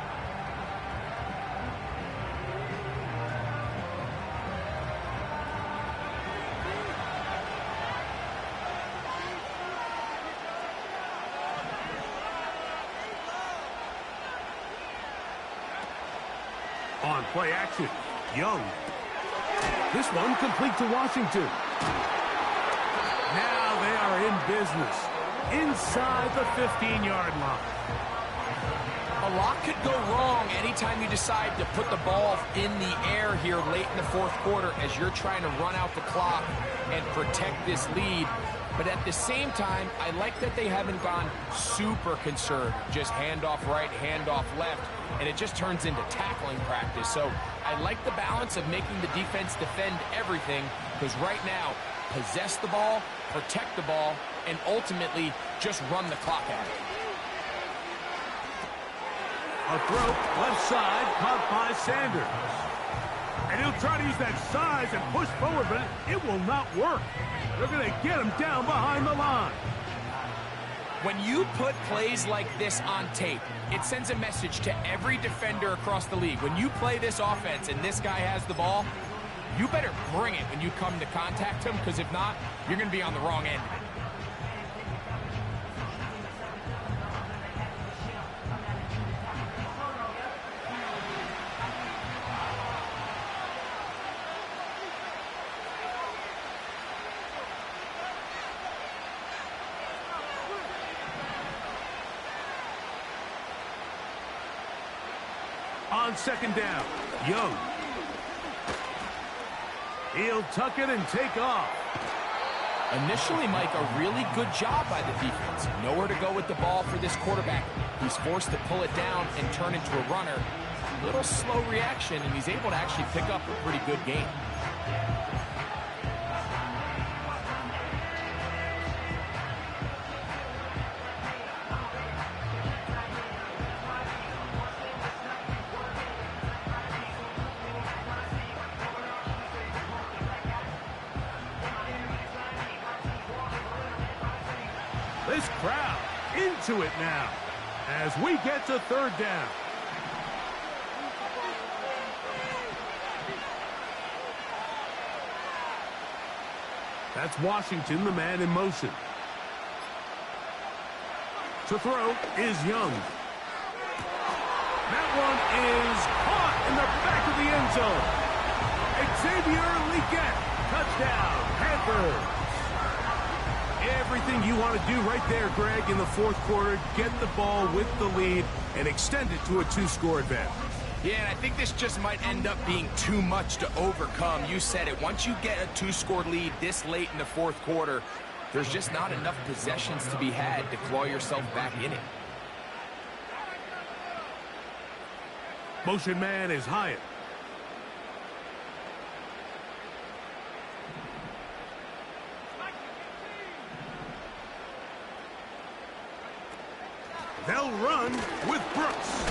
A: On play action, Young. This one complete to Washington. Now they are in business inside the 15-yard line.
B: A lot could go wrong anytime you decide to put the ball in the air here late in the fourth quarter as you're trying to run out the clock and protect this lead. But at the same time, I like that they haven't gone super conservative, just handoff right, handoff left, and it just turns into tackling practice. So I like the balance of making the defense defend everything, because right now, possess the ball, protect the ball, and ultimately just run the clock out.
A: A throw, left side, caught by Sanders. And he'll try to use that size and push forward, but it will not work. They're going to get him down behind the line.
B: When you put plays like this on tape, it sends a message to every defender across the league. When you play this offense and this guy has the ball, you better bring it when you come to contact him, because if not, you're going to be on the wrong end of it.
A: On second down, Young. He'll tuck it and take off.
B: Initially, Mike, a really good job by the defense. Nowhere to go with the ball for this quarterback. He's forced to pull it down and turn into a runner. A little slow reaction, and he's able to actually pick up a pretty good gain.
A: This crowd into it now as we get to third down. That's Washington, the man in motion. To throw is Young. That one is caught in the back of the end zone. Xavier Legette, touchdown, Panthers. Everything you want to do right there, Greg, in the fourth quarter. Get the ball with the lead and extend it to a two-score advantage.
B: Yeah, and I think this just might end up being too much to overcome. You said it. Once you get a two-score lead this late in the fourth quarter, there's just not enough possessions to be had to claw yourself back in it.
A: Motion man is Hyatt. They'll run with Brooks.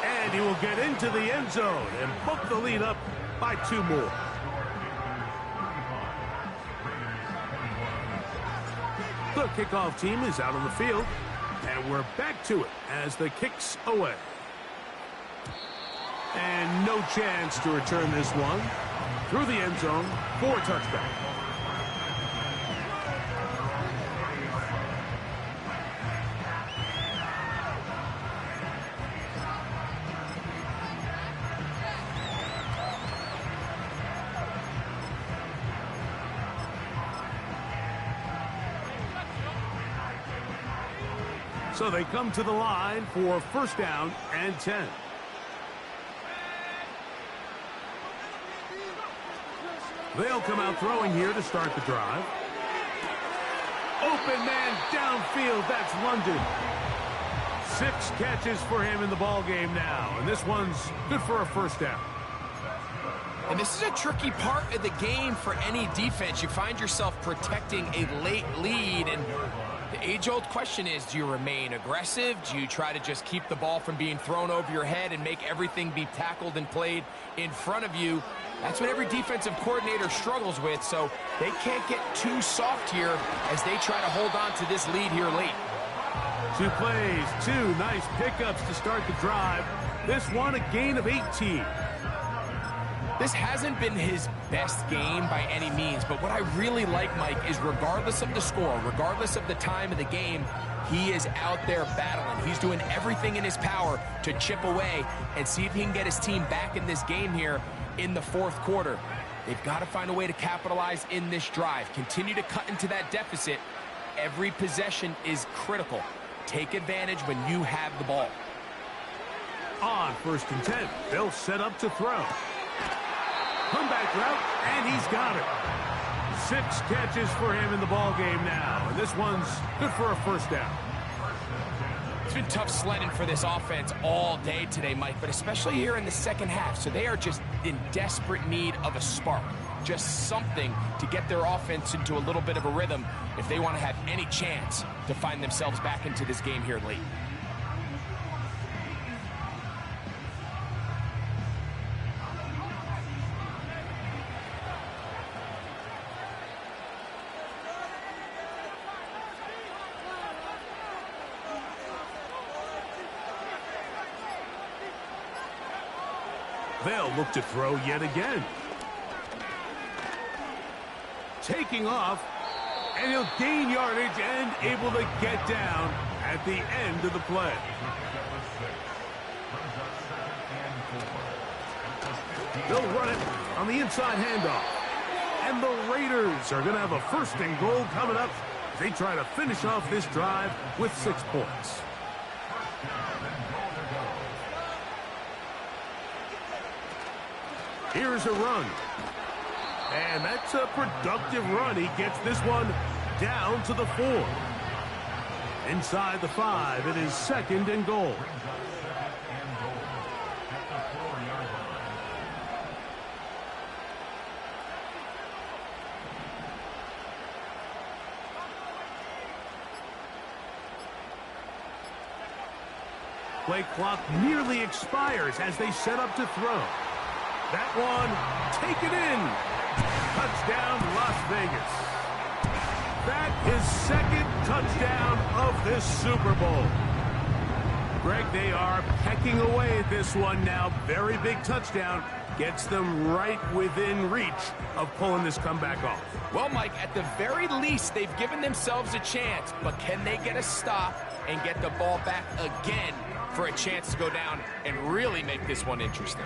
A: And he will get into the end zone and book the lead up by 2 more. The kickoff team is out on the field. And we're back to it as the kick's away. And no chance to return this one. Through the end zone for a touchback. So they come to the line for first down and 10. They'll come out throwing here to start the drive. Open man downfield. That's London. 6 catches for him in the ball game now. And this one's good for a first down.
B: And this is a tricky part of the game for any defense. You find yourself protecting a late lead, and the age-old question is, do you remain aggressive? Do you try to just keep the ball from being thrown over your head and make everything be tackled and played in front of you? That's what every defensive coordinator struggles with, so they can't get too soft here as they try to hold on to this lead here late.
A: 2 plays, 2 nice pickups to start the drive. This one, a gain of 18.
B: This hasn't been his best game by any means, but what I really like, Mike, is regardless of the score, regardless of the time of the game, he is out there battling. He's doing everything in his power to chip away and see if he can get his team back in this game here in the fourth quarter. They've got to find a way to capitalize in this drive. Continue to cut into that deficit. Every possession is critical. Take advantage when you have the ball.
A: On first and 10, they'll set up to throw. Comeback route, and he's got it. 6 catches for him in the ball game now, and this one's good for a first down.
B: It's been tough sledding for this offense all day today, Mike, but especially here in the second half. So they are just in desperate need of a spark, just something to get their offense into a little bit of a rhythm if they want to have any chance to find themselves back into this game here late.
A: They'll look to throw yet again. Taking off, and he'll gain yardage and able to get down at the end of the play. They'll run it on the inside handoff. And the Raiders are going to have a first and goal coming up as they try to finish off this drive with 6 points. Here's a run. And that's a productive run. He gets this one down to the 4. Inside the 5, it is second and goal. Play clock nearly expires as they set up to throw. That one, taken in. Touchdown, Las Vegas. That is second touchdown of this Super Bowl. Greg, they are pecking away at this one now. Very big touchdown. Gets them right within reach of pulling this comeback off.
B: Well, Mike, at the very least, they've given themselves a chance, but can they get a stop and get the ball back again for a chance to go down and really make this one interesting?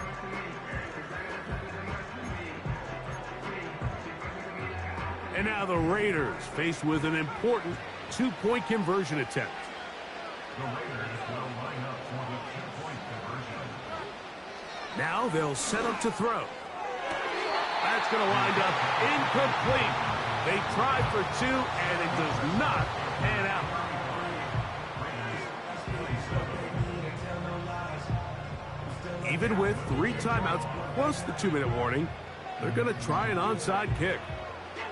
A: And now the Raiders faced with an important 2-point conversion attempt.
C: The Raiders will line up for the 2-point conversion.
A: Now they'll set up to throw. That's going to wind up incomplete. They tried for 2, and it does not pan out. Even with 3 timeouts plus the 2-minute warning, they're going to try an onside kick.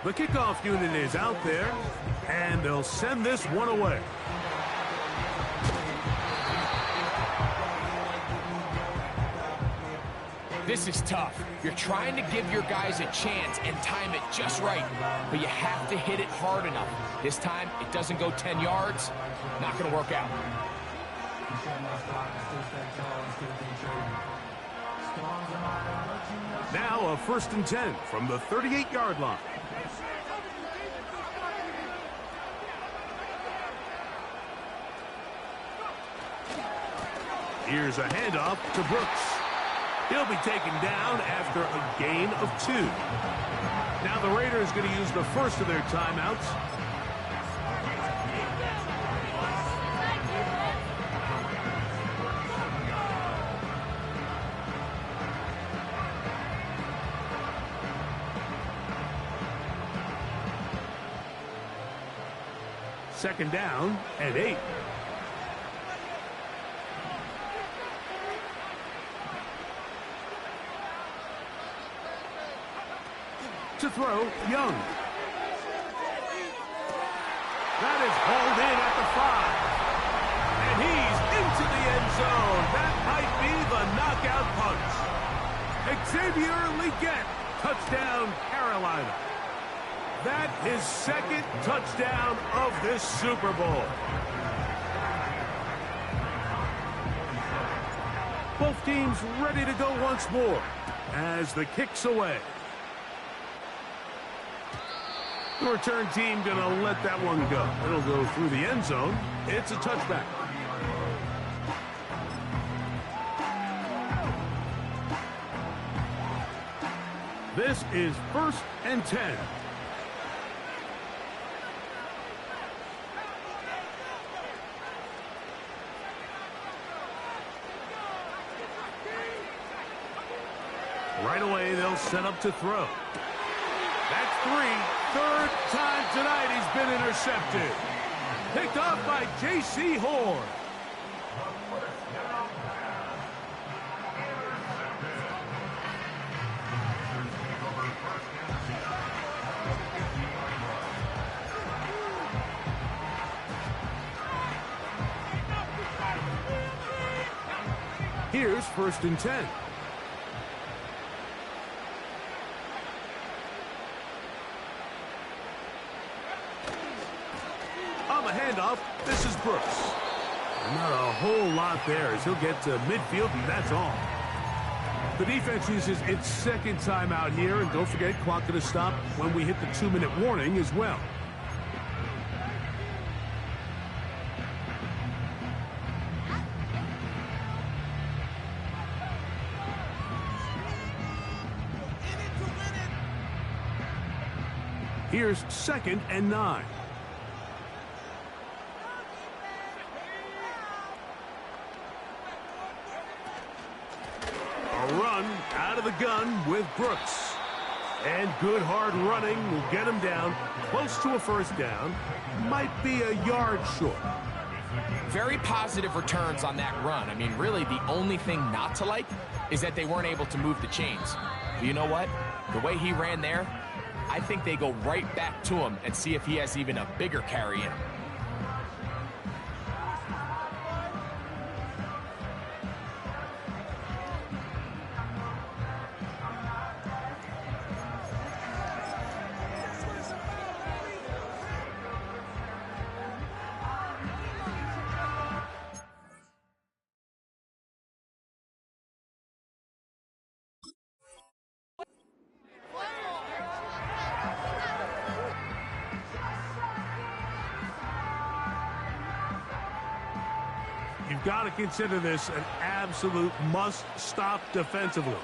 A: The kickoff unit is out there, and they'll send this one away.
B: This is tough. You're trying to give your guys a chance and time it just right, but you have to hit it hard enough. This time, it doesn't go 10 yards. Not going to work out.
A: Now a 1st and 10 from the 38-yard line. Here's a handoff to Brooks. He'll be taken down after a gain of 2. Now the Raiders going to use the first of their timeouts. Second down and 8. To throw, Young. That is hauled in at the 5. And he's into the end zone. That might be the knockout punch. Xavier Legette, touchdown, Carolina. That his 2nd touchdown of this Super Bowl. Both teams ready to go once more as the kick's away. The return team going to let that one go. It'll go through the end zone. It's a touchback. This is 1st and 10. Right away, they'll set up to throw. That's 3. 3rd time tonight he's been intercepted. Picked off by J.C. Horn. Here's 1st and 10. Handoff. This is Brooks. Not a whole lot there as he'll get to midfield, and that's all. The defense uses its 2nd timeout here, and don't forget, clock going to stop when we hit the 2-minute warning as well. Here's 2nd and 9. Run out of the gun with Brooks. And good hard running will get him down close to a 1st down. Might be a yard short.
B: Very positive returns on that run. I mean, really, the only thing not to like is that they weren't able to move the chains. But you know what? The way he ran there, I think they go right back to him and see if he has even a bigger carry in him.
A: You've got to consider this an absolute must-stop defensively.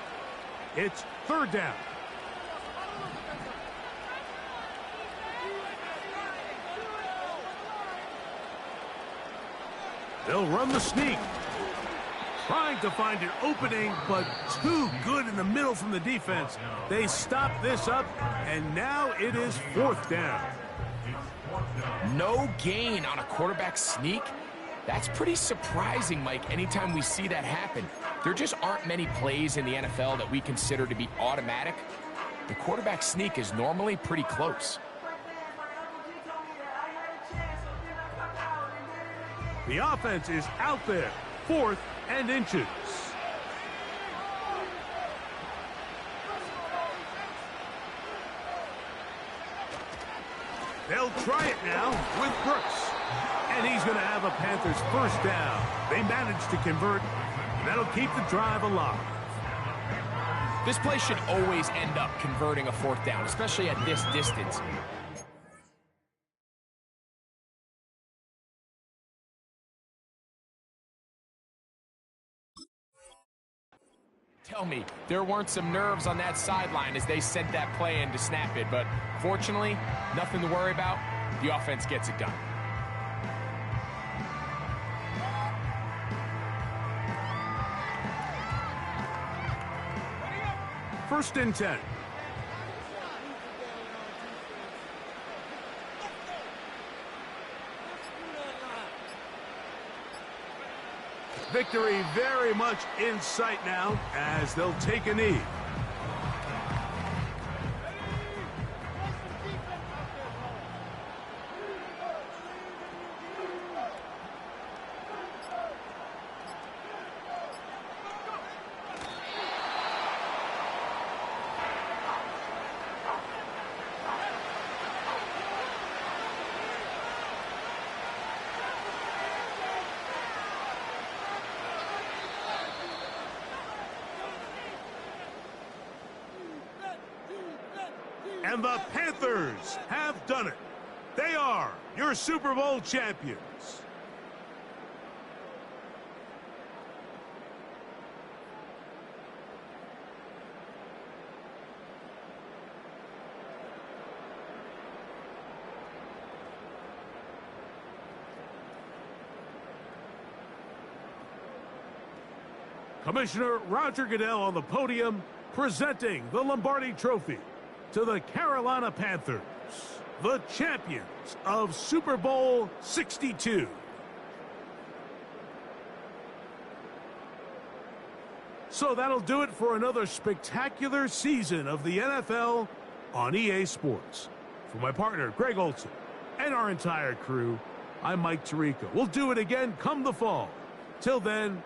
A: It's 3rd down. They'll run the sneak. Trying to find an opening, but too good in the middle from the defense. They stop this up, and now it is 4th down.
B: No gain on a quarterback sneak? That's pretty surprising, Mike, anytime we see that happen. There just aren't many plays in the NFL that we consider to be automatic. The quarterback sneak is normally pretty close.
A: The offense is out there, 4th and inches. They'll try it now with Brooks. And he's going to have a Panthers first down. They managed to convert. That'll keep the drive alive.
B: This play should always end up converting a fourth down, especially at this distance. Tell me, there weren't some nerves on that sideline as they sent that play in to snap it, but fortunately, nothing to worry about. The offense gets it done.
A: First and 10. Victory very much in sight now as they'll take a knee. And the Panthers have done it. They are your Super Bowl champions. Commissioner Roger Goodell on the podium presenting the Lombardi Trophy to the Carolina Panthers, the champions of Super Bowl 62. So that'll do it for another spectacular season of the NFL on EA Sports. For my partner, Greg Olson, and our entire crew, I'm Mike Tirico. We'll do it again come the fall. Till then,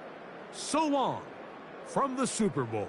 A: so long from the Super Bowl.